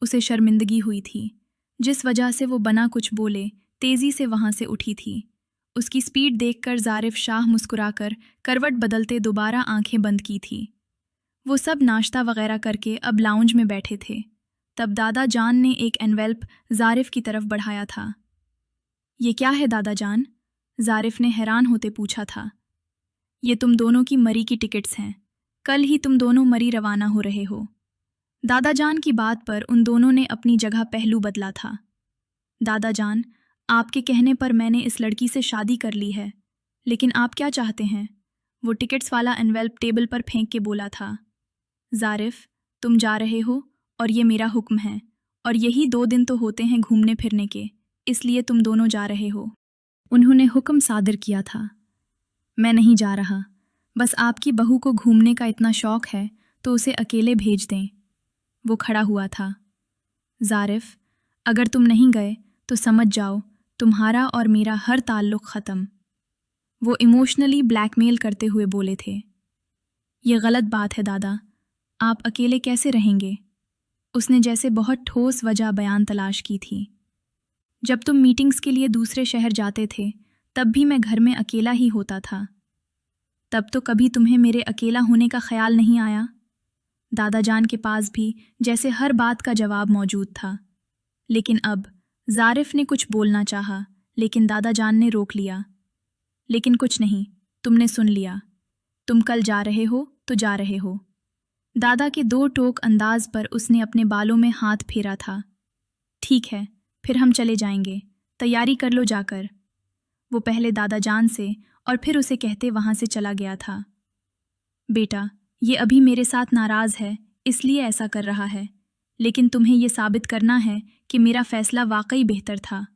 उसे शर्मिंदगी हुई थी, जिस वजह से वो बना कुछ बोले तेज़ी से वहाँ से उठी थी। उसकी स्पीड देखकर ज़ारिफ शाह मुस्कुराकर करवट बदलते दोबारा आंखें बंद की थी। वो सब नाश्ता वगैरह करके अब लाउंज में बैठे थे। तब दादा जान ने एक एनवेल्प ज़ारिफ की तरफ बढ़ाया था। ये क्या है दादा जान? ज़ारिफ ने हैरान होते पूछा था। ये तुम दोनों की मरी की टिकट्स हैं। कल ही तुम दोनों मरी रवाना हो रहे हो। दादा जान की बात पर उन दोनों ने अपनी जगह पहलू बदला था। दादा जान, आपके कहने पर मैंने इस लड़की से शादी कर ली है, लेकिन आप क्या चाहते हैं? वो टिकट्स वाला एनवेल्प टेबल पर फेंक के बोला था। ज़ारिफ, तुम जा रहे हो और ये मेरा हुक्म है, और यही 2 दिन तो होते हैं घूमने फिरने के, इसलिए तुम दोनों जा रहे हो। उन्होंने हुक्म सादिर किया था। मैं नहीं जा रहा। बस आपकी बहू को घूमने का इतना शौक है तो उसे अकेले भेज दें। वो खड़ा हुआ था। ज़ारिफ, अगर तुम नहीं गए तो समझ जाओ तुम्हारा और मेरा हर ताल्लुक़ ख़त्म। वो इमोशनली ब्लैकमेल करते हुए बोले थे। ये गलत बात है दादा, आप अकेले कैसे रहेंगे? उसने जैसे बहुत ठोस वजह बयान तलाश की थी। जब तुम मीटिंग्स के लिए दूसरे शहर जाते थे तब भी मैं घर में अकेला ही होता था। तब तो कभी तुम्हें मेरे अकेला होने का ख्याल नहीं आया। दादा जान के पास भी जैसे हर बात का जवाब मौजूद था, लेकिन अब ज़ारिफ ने कुछ बोलना चाहा, लेकिन दादा जान ने रोक लिया। लेकिन कुछ नहीं, तुमने सुन लिया। तुम कल जा रहे हो तो जा रहे हो। दादा के 2 टोक अंदाज पर उसने अपने बालों में हाथ फेरा था। ठीक है, फिर हम चले जाएंगे, तैयारी कर लो जाकर। वो पहले दादा जान से और फिर उसे कहते वहाँ से चला गया था। बेटा, ये अभी मेरे साथ नाराज़ है, इसलिए ऐसा कर रहा है, लेकिन तुम्हें ये साबित करना है कि मेरा फ़ैसला वाकई बेहतर था।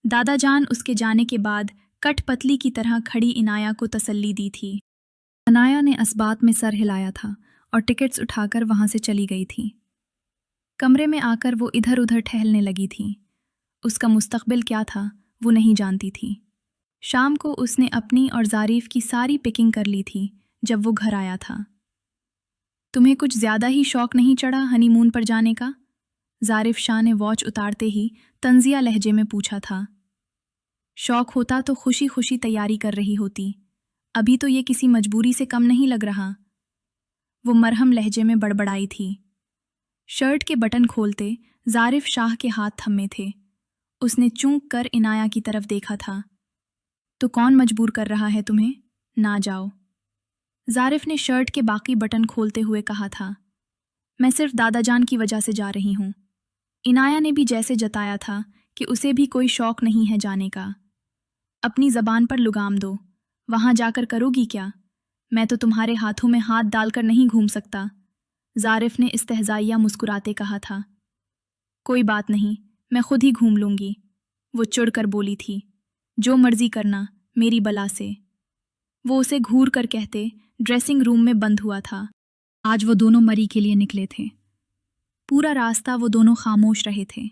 दादा जान उसके जाने के बाद कठपतली की तरह खड़ी इनाया को तसल्ली दी थी। इनाया ने असबात में सर हिलाया था और टिकट्स उठाकर वहाँ से चली गई थी। कमरे में आकर वो इधर उधर टहलने लगी थी। उसका मुस्तकबिल क्या था वो नहीं जानती थी। शाम को उसने अपनी और ज़ारिफ की सारी पिकिंग कर ली थी जब वो घर आया था। तुम्हें कुछ ज़्यादा ही शौक नहीं चढ़ा हनीमून पर जाने का? ज़ारिफ शाह ने वॉच उतारते ही तंजिया लहजे में पूछा था। शौक होता तो खुशी खुशी तैयारी कर रही होती, अभी तो ये किसी मजबूरी से कम नहीं लग रहा। वो मरहम लहजे में बड़बड़ाई थी। शर्ट के बटन खोलते ज़ारिफ शाह के हाथ थमे थे। उसने चूंक कर इनाया की तरफ देखा था। तो कौन मजबूर कर रहा है तुम्हें? ना जाओ। ज़ारिफ ने शर्ट के बाकी बटन खोलते हुए कहा था। मैं सिर्फ दादा जान की वजह से जा रही हूँ। इनाया ने भी जैसे जताया था कि उसे भी कोई शौक नहीं है जाने का। अपनी ज़बान पर लगाम दो, वहाँ जाकर करोगी क्या? मैं तो तुम्हारे हाथों में हाथ डालकर नहीं घूम सकता। ज़ारिफ ने इस्तेहज़ाइया मुस्कुराते कहा था। कोई बात नहीं, मैं खुद ही घूम लूँगी। वो चिढ़ कर बोली थी। जो मर्जी करना, मेरी बला से। वो उसे घूर कर कहते ड्रेसिंग रूम में बंद हुआ था। आज वो दोनों मरी के लिए निकले थे। पूरा रास्ता वो दोनों खामोश रहे थे।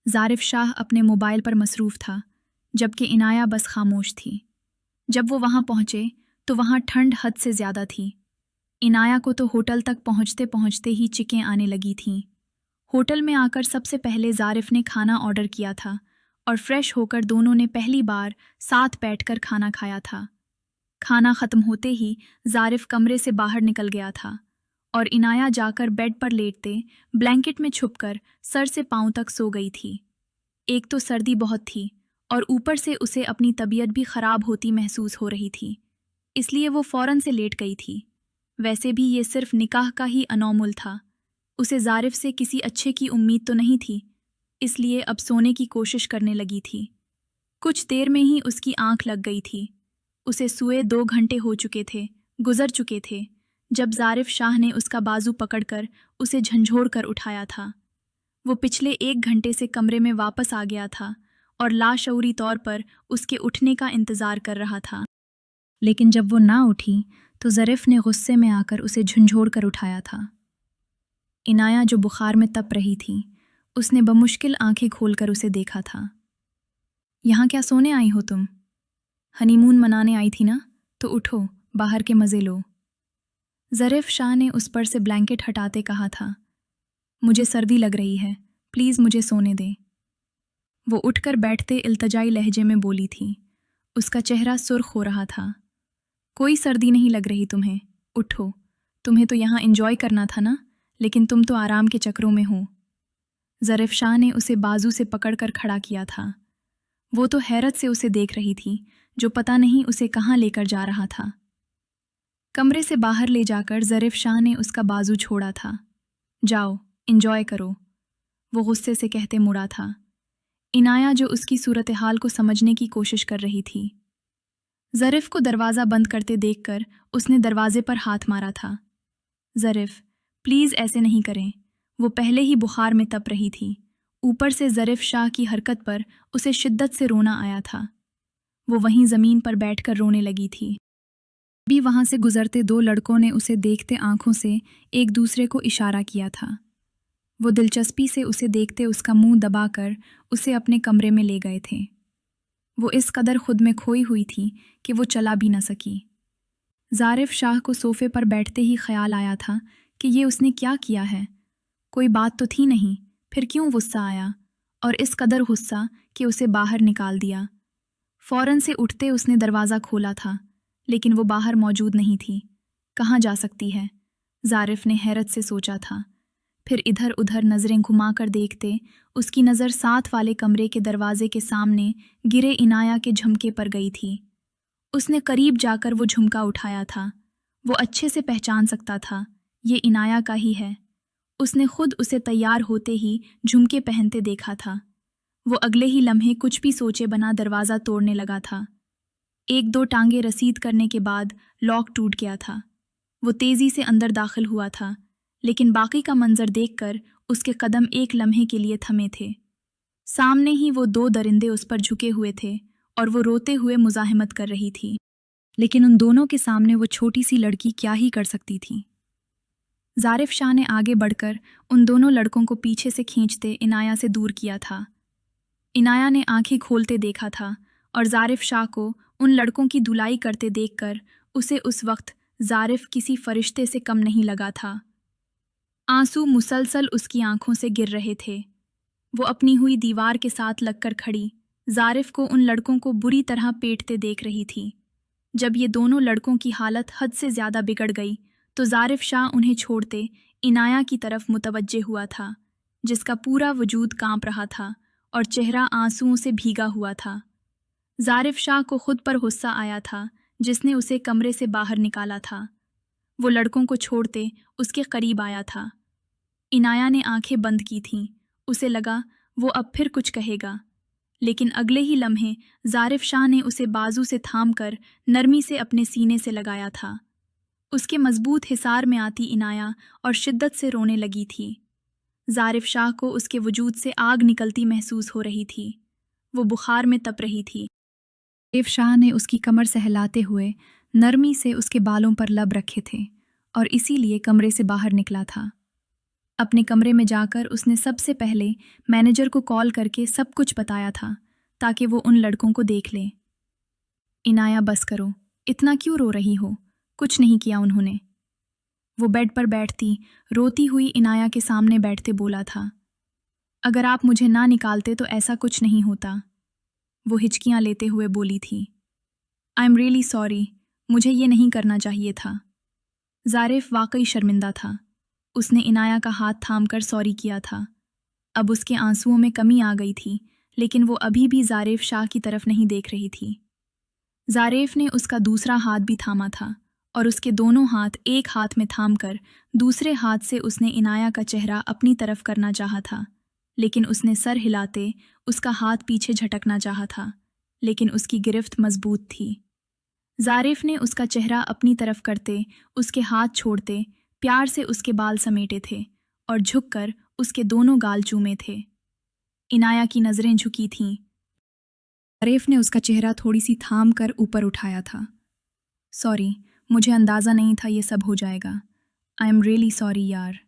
ज़ारिफ शाह अपने मोबाइल पर मसरूफ़ था, जबकि इनाया बस खामोश थी। जब वो वहाँ पहुँचे तो वहाँ ठंड हद से ज़्यादा थी। इनाया को तो होटल तक पहुँचते पहुँचते ही चिकें आने लगी थीं। होटल में आकर सबसे पहले ज़ारिफ ने खाना ऑर्डर किया था और फ्रेश होकर दोनों ने पहली बार साथ बैठकर खाना खाया था। खाना ख़त्म होते ही ज़ारिफ कमरे से बाहर निकल गया था और इनाया जाकर बेड पर लेटते ब्लैंकेट में छुपकर सर से पाँव तक सो गई थी। एक तो सर्दी बहुत थी और ऊपर से उसे अपनी तबीयत भी ख़राब होती महसूस हो रही थी, इसलिए वो फ़ौरन से लेट गई थी। वैसे भी ये सिर्फ निकाह का ही अनौमुल था। उसे ज़ारिफ से किसी अच्छे की उम्मीद तो नहीं थी, इसलिए अब सोने की कोशिश करने लगी थी। कुछ देर में ही उसकी आंख लग गई थी। उसे सोए 2 घंटे हो चुके थे, गुजर चुके थे, जब ज़ारिफ शाह ने उसका बाजू पकड़कर उसे झंझोड़ कर उठाया था। वो पिछले 1 घंटे से कमरे में वापस आ गया था और लाशऊरी तौर पर उसके उठने का इंतज़ार कर रहा था। लेकिन जब वो ना उठी तो ज़रीफ ने गुस्से में आकर उसे झंझोड़ कर उठाया था। इनाया जो बुखार में तप रही थी, उसने बमुश्किल आंखें खोलकर उसे देखा था। यहाँ क्या सोने आई हो तुम? हनीमून मनाने आई थी ना, तो उठो, बाहर के मज़े लो। ज़रीफ शाह ने उस पर से ब्लैंकेट हटाते कहा था, मुझे सर्दी लग रही है, प्लीज़ मुझे सोने दें। वो उठकर बैठते इल्तजाई लहजे में बोली थी। उसका चेहरा सुर्ख हो रहा था। कोई सर्दी नहीं लग रही तुम्हें, उठो, तुम्हें तो यहाँ एंजॉय करना था ना, लेकिन तुम तो आराम के चक्रों में हो। ज़रीफ शाह ने उसे बाजू से पकड़कर खड़ा किया था। वो तो हैरत से उसे देख रही थी, जो पता नहीं उसे कहाँ लेकर जा रहा था। कमरे से बाहर ले जाकर ज़रीफ शाह ने उसका बाजू छोड़ा था। जाओ, एंजॉय करो, वो गुस्से से कहते मुड़ा था। इनाया जो उसकी सूरत हाल को समझने की कोशिश कर रही थी। ज़रीफ को दरवाज़ा बंद करते देखकर उसने दरवाजे पर हाथ मारा था। ज़रीफ, प्लीज़ ऐसे नहीं करें। वो पहले ही बुखार में तप रही थी। ऊपर से ज़रीफ शाह की हरकत पर उसे शिद्दत से रोना आया था। वो वहीं ज़मीन पर बैठकर रोने लगी थी। भी वहाँ से गुजरते 2 लड़कों ने उसे देखते आंखों से एक दूसरे को इशारा किया था। वो दिलचस्पी से उसे देखते उसका मुंह दबाकर उसे अपने कमरे में ले गए थे। वो इस कदर खुद में खोई हुई थी कि वो चला भी न सकी। ज़ारिफ शाह को सोफे पर बैठते ही ख्याल आया था कि ये उसने क्या किया है। कोई बात तो थी नहीं, फिर क्यों गुस्सा आया, और इस कदर गुस्सा कि उसे बाहर निकाल दिया। फ़ौरन से उठते उसने दरवाज़ा खोला था, लेकिन वो बाहर मौजूद नहीं थी। कहाँ जा सकती है, ज़ारिफ ने हैरत से सोचा था। फिर इधर उधर नज़रें घुमाकर देखते उसकी नज़र साथ वाले कमरे के दरवाजे के सामने गिरे इनाया के झुमके पर गई थी। उसने करीब जाकर वो झुमका उठाया था। वो अच्छे से पहचान सकता था, ये इनाया का ही है। उसने खुद उसे तैयार होते ही झुमके पहनते देखा था। वो अगले ही लम्हे कुछ भी सोचे बना दरवाज़ा तोड़ने लगा था। 1-2 टांगे रसीद करने के बाद लॉक टूट गया था। वो तेज़ी से अंदर दाखिल हुआ था, लेकिन बाकी का मंजर देखकर उसके कदम एक लम्हे के लिए थमे थे। सामने ही वो 2 दरिंदे उस पर झुके हुए थे और वो रोते हुए मुज़ाहिमत कर रही थी। लेकिन उन दोनों के सामने वो छोटी सी लड़की क्या ही कर सकती थी। ज़ारिफ शाह ने आगे बढ़कर उन दोनों लड़कों को पीछे से खींचते इनाया से दूर किया था। इनाया ने आंखें खोलते देखा था और ज़ारिफ शाह को उन लड़कों की धुलाई करते देखकर उसे उस वक्त ज़ारिफ किसी फरिश्ते से कम नहीं लगा था। आंसू मुसलसल उसकी आंखों से गिर रहे थे। वो अपनी हुई दीवार के साथ लगकर खड़ी ज़ारिफ को उन लड़कों को बुरी तरह पेटते देख रही थी। जब ये दोनों लड़कों की हालत हद से ज़्यादा बिगड़ गई तो ज़ारिफ शाह उन्हें छोड़ते इनाया की तरफ मुतवज्जे हुआ था, जिसका पूरा वजूद कांप रहा था और चेहरा आंसुओं से भीगा हुआ था। ज़ारिफ शाह को खुद पर गुस्सा आया था, जिसने उसे कमरे से बाहर निकाला था। वो लड़कों को छोड़ते उसके करीब आया था। इनाया ने आंखें बंद की थीं। उसे लगा वो अब फिर कुछ कहेगा, लेकिन अगले ही लम्हे ज़ारिफ शाह ने उसे बाजू से थामकर नरमी से अपने सीने से लगाया था। उसके मजबूत हिसार में आती इनाया और शिद्दत से रोने लगी थी। ज़ारिफ शाह को उसके वजूद से आग निकलती महसूस हो रही थी। वो बुखार में तप रही थी। ज़ारिफ शाह ने उसकी कमर सहलाते हुए नरमी से उसके बालों पर लब रखे थे और इसीलिए कमरे से बाहर निकला था। अपने कमरे में जाकर उसने सबसे पहले मैनेजर को कॉल करके सब कुछ बताया था, ताकि वो उन लड़कों को देख ले। इनाया बस करो, इतना क्यों रो रही हो? कुछ नहीं किया उन्होंने। वो बेड पर बैठती रोती हुई इनाया के सामने बैठते बोला था, अगर आप मुझे ना निकालते तो ऐसा कुछ नहीं होता। वो हिचकियां लेते हुए बोली थी, आई एम रियली सॉरी, मुझे ये नहीं करना चाहिए था। ज़ारिफ वाकई शर्मिंदा था। उसने इनाया का हाथ थामकर सॉरी किया था। अब उसके आंसुओं में कमी आ गई थी, लेकिन वो अभी भी ज़ारिफ शाह की तरफ नहीं देख रही थी। ज़ारिफ ने उसका दूसरा हाथ भी थामा था और उसके दोनों हाथ एक हाथ में थामकर दूसरे हाथ से उसने इनाया का चेहरा अपनी तरफ करना चाहा था, लेकिन उसने सर हिलाते उसका हाथ पीछे झटकना चाहा था, लेकिन उसकी गिरफ्त मजबूत थी। ज़ारिफ ने उसका चेहरा अपनी तरफ करते, उसके हाथ छोड़ते, प्यार से उसके बाल समेटे थे और झुककर उसके दोनों गाल चूमे थे। इनाया की नज़रें झुकी थीं। ज़ारिफ ने उसका चेहरा थोड़ी सी थाम कर ऊपर उठाया था। सॉरी, मुझे अंदाज़ा नहीं था ये सब हो जाएगा। आई एम रियली सॉरी यार।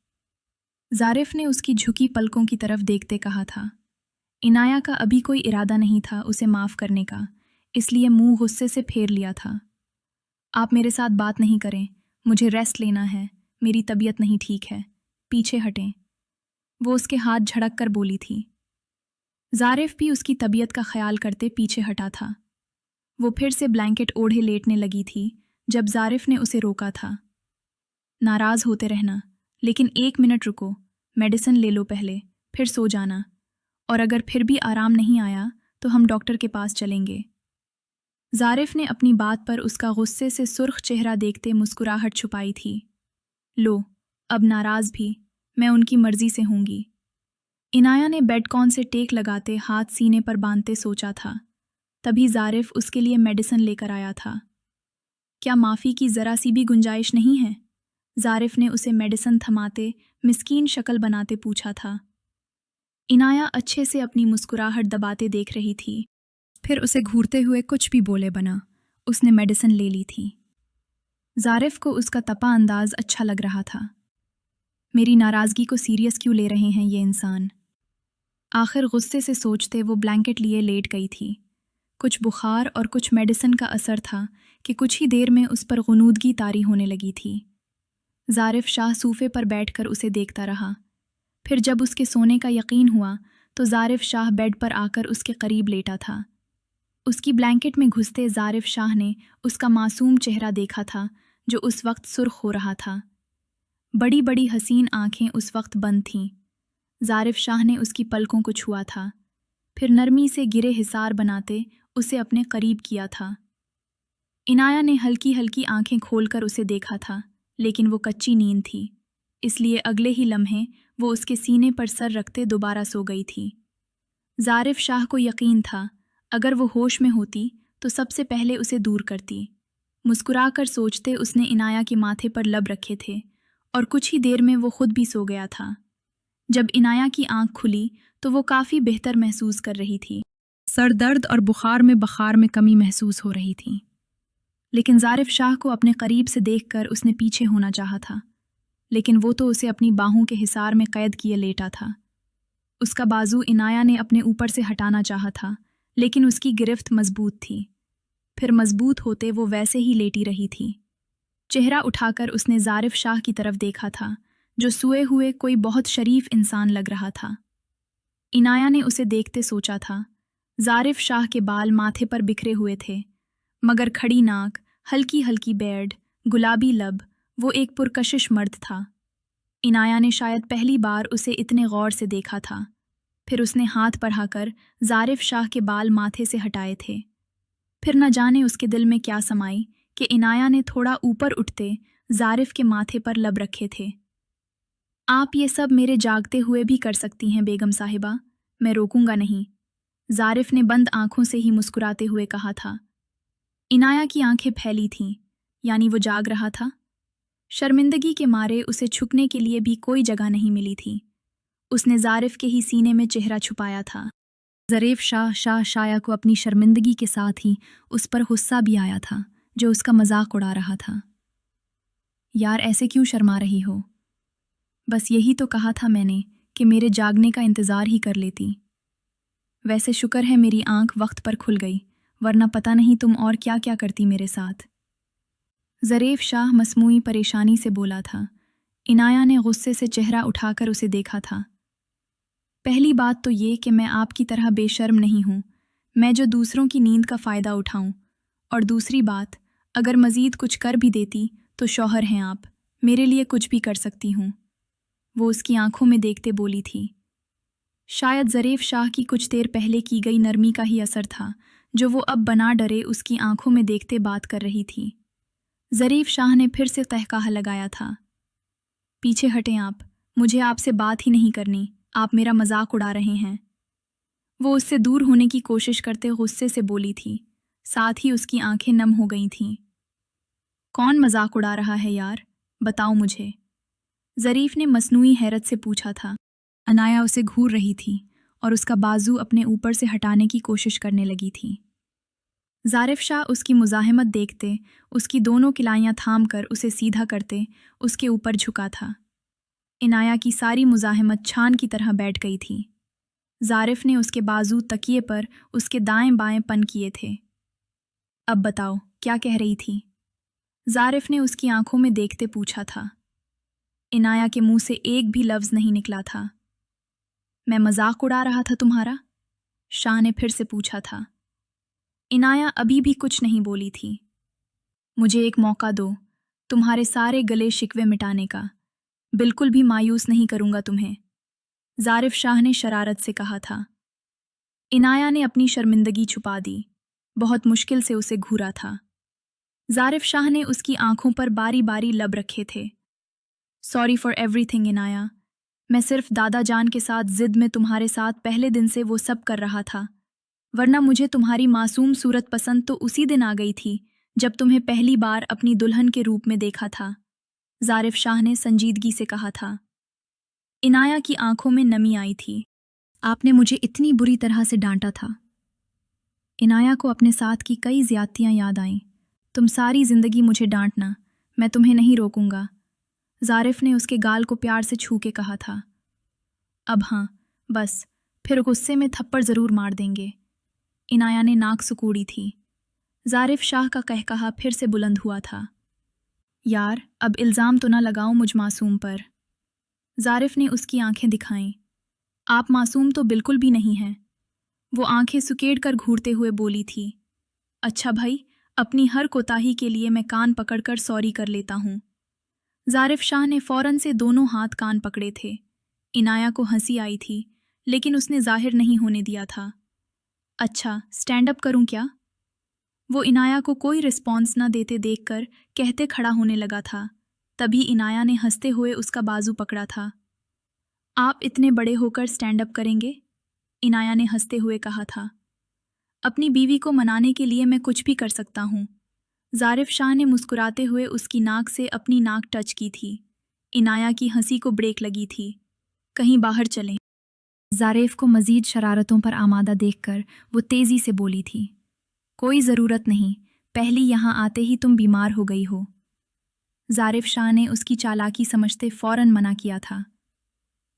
ज़ारिफ ने उसकी झुकी पलकों की तरफ देखते कहा था। इनाया का अभी कोई इरादा नहीं था उसे माफ़ करने का, इसलिए मुंह गुस्से से फेर लिया था। आप मेरे साथ बात नहीं करें, मुझे रेस्ट लेना है, मेरी तबीयत नहीं ठीक है, पीछे हटें। वो उसके हाथ झड़क कर बोली थी। ज़ारिफ भी उसकी तबीयत का ख्याल करते पीछे हटा था। वो फिर से ब्लैंकेट ओढ़े लेटने लगी थी जब ज़ारिफ ने उसे रोका था। नाराज़ होते रहना, लेकिन 1 मिनट रुको, मेडिसिन ले लो पहले, फिर सो जाना, और अगर फिर भी आराम नहीं आया तो हम डॉक्टर के पास चलेंगे। ज़ारिफ ने अपनी बात पर उसका गुस्से से सुर्ख चेहरा देखते मुस्कुराहट छुपाई थी। लो, अब नाराज़ भी, मैं उनकी मर्ज़ी से होंगी। इनाया ने बेडकॉन से टेक लगाते हाथ सीने पर बांधते सोचा था। तभी ज़ारिफ उसके लिए मेडिसिन लेकर आया था। क्या माफ़ी की ज़रा सी भी गुंजाइश नहीं है? ज़ारिफ ने उसे मेडिसिन थमाते मिस्कीन शक्ल बनाते पूछा था। इनाया अच्छे से अपनी मुस्कुराहट दबाते देख रही थी, फिर उसे घूरते हुए कुछ भी बोले बना। उसने मेडिसिन ले ली थी। ज़ारिफ को उसका तपा अंदाज अच्छा लग रहा था। मेरी नाराज़गी को सीरियस क्यों ले रहे हैं ये इंसान? आखिर गुस्से से सोचते वो ब्लैंकेट लिए लेट गई थी। कुछ बुखार और कुछ मेडिसिन का असर था कि कुछ ही देर में उस पर गुनूदगी तारी होने लगी थी। ज़ारिफ शाह सूफे पर बैठकर उसे देखता रहा। फिर जब उसके सोने का यकीन हुआ तो ज़ारिफ शाह बेड पर आकर उसके करीब लेटा था। उसकी ब्लैंकेट में घुसते ज़ारिफ शाह ने उसका मासूम चेहरा देखा था जो उस वक्त सुर्ख हो रहा था। बड़ी बड़ी हसीन आंखें उस वक्त बंद थीं। ज़ारिफ शाह ने उसकी पलकों को छुआ था, फिर नरमी से गिरे हिसार बनाते उसे अपने करीब किया था। इनाया ने हल्की हल्की आंखें खोलकर उसे देखा था, लेकिन वो कच्ची नींद थी, इसलिए अगले ही लम्हे वो उसके सीने पर सर रखते दोबारा सो गई थी। ज़ारिफ शाह को यकीन था अगर वो होश में होती तो सबसे पहले उसे दूर करती। मुस्कुराकर सोचते उसने इनाया के माथे पर लब रखे थे और कुछ ही देर में वो खुद भी सो गया था। जब इनाया की आंख खुली तो वो काफ़ी बेहतर महसूस कर रही थी। सर दर्द और बुखार में कमी महसूस हो रही थी, लेकिन ज़ारिफ शाह को अपने करीब से देखकर उसने पीछे होना चाहा था, लेकिन वो तो उसे अपनी बाहों के हिसार में कैद किए लेटा था। उसका बाजू इनाया ने अपने ऊपर से हटाना चाहा था, लेकिन उसकी गिरफ्त मजबूत थी। फिर मजबूत होते वो वैसे ही लेटी रही थी। चेहरा उठाकर उसने ज़ारिफ शाह की तरफ देखा था, जो सोए हुए कोई बहुत शरीफ इंसान लग रहा था। इनाया ने उसे देखते सोचा था। ज़ारिफ शाह के बाल माथे पर बिखरे हुए थे, मगर खड़ी नाक, हल्की हल्की बेड, गुलाबी लब, वो एक पुरकशिश मर्द था। इनाया ने शायद पहली बार उसे इतने गौर से देखा था। फिर उसने हाथ बढ़ाकर ज़ारिफ शाह के बाल माथे से हटाए थे। फिर न जाने उसके दिल में क्या समाई कि इनाया ने थोड़ा ऊपर उठते ज़ारिफ के माथे पर लब रखे थे। आप ये सब मेरे जागते हुए भी कर सकती हैं बेगम साहिबा, मैं रोकूंगा नहीं, ज़ारिफ ने बंद आंखों से ही मुस्कुराते हुए कहा था। इनाया की आंखें फैली थीं, यानी वो जाग रहा था। शर्मिंदगी के मारे उसे छुपने के लिए भी कोई जगह नहीं मिली थी। उसने ज़ारिफ के ही सीने में चेहरा छुपाया था। ज़रीफ शाह शाया को अपनी शर्मिंदगी के साथ ही उस पर गुस्सा भी आया था, जो उसका मजाक उड़ा रहा था। यार ऐसे क्यों शर्मा रही हो? बस यही तो कहा था मैंने कि मेरे जागने का इंतज़ार ही कर लेती। वैसे शुक्र है मेरी आंख वक्त पर खुल गई, वरना पता नहीं तुम और क्या क्या करती मेरे साथ। ज़रीफ शाह मसमूई परेशानी से बोला था। इनाया ने गुस्से से चेहरा उठाकर उसे देखा था। पहली बात तो ये कि मैं आपकी तरह बेशर्म नहीं हूँ, मैं जो दूसरों की नींद का फ़ायदा उठाऊँ। और दूसरी बात, अगर मज़ीद कुछ कर भी देती तो शौहर हैं आप, मेरे लिए कुछ भी कर सकती हूँ। वो उसकी आंखों में देखते बोली थी। शायद ज़रीफ शाह की कुछ देर पहले की गई नरमी का ही असर था, जो वो अब बना डरे उसकी आंखों में देखते बात कर रही थी। ज़रीफ शाह ने फिर से तहक़ाह लगाया था, पीछे हटें आप, मुझे आपसे बात ही नहीं करनी, आप मेरा मजाक उड़ा रहे हैं। वो उससे दूर होने की कोशिश करते गुस्से से बोली थी, साथ ही उसकी आंखें नम हो गई थीं। कौन मजाक उड़ा रहा है यार, बताओ मुझे, ज़रीफ ने मसनूई हैरत से पूछा था। अनाया उसे घूर रही थी और उसका बाजू अपने ऊपर से हटाने की कोशिश करने लगी थी। ज़ारिफ शाह उसकी मुज़ाहमत देखते, उसकी दोनों किलाइयाँ थाम कर उसे सीधा करते उसके ऊपर झुका था। इनाया की सारी मुज़ाहमत छान की तरह बैठ गई थी। ज़ारिफ ने उसके बाजू तकिए पर उसके दाएं बाएं पन किए थे। अब बताओ क्या कह रही थी, ज़ारिफ ने उसकी आंखों में देखते पूछा था। इनाया के मुंह से एक भी लफ्ज़ नहीं निकला था। मैं मजाक उड़ा रहा था तुम्हारा, शाह ने फिर से पूछा था। इनाया अभी भी कुछ नहीं बोली थी। मुझे एक मौका दो, तुम्हारे सारे गले शिकवे मिटाने का, बिल्कुल भी मायूस नहीं करूंगा तुम्हें, ज़ारिफ शाह ने शरारत से कहा था। इनाया ने अपनी शर्मिंदगी छुपा दी, बहुत मुश्किल से उसे घूरा था। ज़ारिफ शाह ने उसकी आंखों पर बारी बारी लब रखे थे। सॉरी फॉर एवरीथिंग इनाया, मैं सिर्फ दादा जान के साथ ज़िद में तुम्हारे साथ पहले दिन से वो सब कर रहा था, वरना मुझे तुम्हारी मासूम सूरत पसंद तो उसी दिन आ गई थी जब तुम्हें पहली बार अपनी दुल्हन के रूप में देखा था, ज़ारिफ शाह ने संजीदगी से कहा था। इनाया की आंखों में नमी आई थी। आपने मुझे इतनी बुरी तरह से डांटा था। इनाया को अपने साथ की कई ज़्यादतियाँ याद आईं। तुम सारी ज़िंदगी मुझे डांटना, मैं तुम्हें नहीं रोकूंगा, ज़ारिफ ने उसके गाल को प्यार से छू के कहा था। अब हाँ, बस, फिर गुस्से में थप्पड़ ज़रूर मार देंगे। इनाया ने नाक सुकूड़ी थी। ज़ारिफ शाह का कहकहा फिर से बुलंद हुआ था। यार, अब इल्ज़ाम तो ना लगाओ मुझ मासूम पर। ज़ारिफ ने उसकी आंखें दिखाईं। आप मासूम तो बिल्कुल भी नहीं हैं। वो आंखें सुकेड़ कर घूरते हुए बोली थी। अच्छा भाई, अपनी हर कोताही के लिए मैं कान पकड़कर सॉरी कर लेता हूँ। ज़ारिफ शाह ने फ़ौरन से दोनों हाथ कान पकड़े थे। इनाया को हंसी आई थी, लेकिन उसने जाहिर नहीं होने दिया था। अच्छा, स्टैंड अप करूं क्या? वो इनाया को कोई रिस्पॉन्स न देते देखकर कहते खड़ा होने लगा था। तभी इनाया ने हंसते हुए उसका बाजू पकड़ा था। आप इतने बड़े होकर स्टैंड अप करेंगे? इनाया ने हंसते हुए कहा था। अपनी बीवी को मनाने के लिए मैं कुछ भी कर सकता हूँ। ज़ारिफ शाह ने मुस्कुराते हुए उसकी नाक से अपनी नाक टच की थी। इनाया की हंसी को ब्रेक लगी थी। कहीं बाहर चलें। ज़ारिफ को मज़ीद शरारतों पर आमादा देखकर वो तेज़ी से बोली थी। कोई ज़रूरत नहीं, पहली यहाँ आते ही तुम बीमार हो गई हो। ज़ारिफ शाह ने उसकी चालाकी समझते फ़ौरन मना किया था।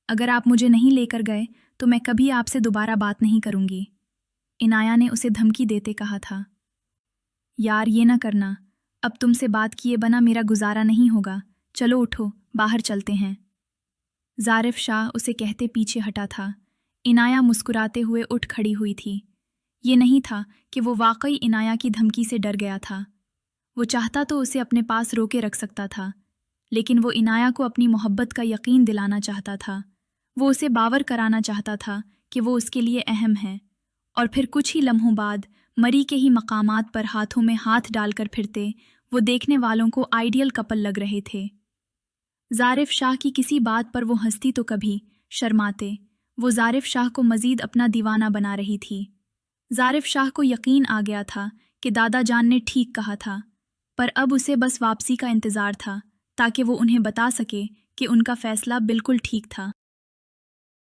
अगर आप मुझे नहीं लेकर गए तो मैं कभी आपसे दोबारा बात नहीं करूँगी, इनाया ने उसे धमकी देते कहा था। यार, ये ना करना, अब तुमसे बात किए बिना मेरा गुजारा नहीं होगा, चलो उठो, बाहर चलते हैं। ज़ारिफ शाह उसे कहते पीछे हटा था। इनाया मुस्कुराते हुए उठ खड़ी हुई थी। ये नहीं था कि वो वाकई इनाया की धमकी से डर गया था। वो चाहता तो उसे अपने पास रोके रख सकता था, लेकिन वो इनाया को अपनी मोहब्बत का यकीन दिलाना चाहता था। वो उसे बावर कराना चाहता था कि वो उसके लिए अहम है। और फिर कुछ ही लम्हों बाद मरी के ही मकामात पर हाथों में हाथ डालकर फिरते वो देखने वालों को आइडियल कपल लग रहे थे। ज़ारिफ शाह की किसी बात पर वो हंसती तो कभी शर्माते। वो ज़ारिफ शाह को मज़ीद अपना दीवाना बना रही थी। ज़ारिफ शाह को यकीन आ गया था कि दादा जान ने ठीक कहा था, पर अब उसे बस वापसी का इंतज़ार था ताकि वो उन्हें बता सके कि उनका फ़ैसला बिल्कुल ठीक था।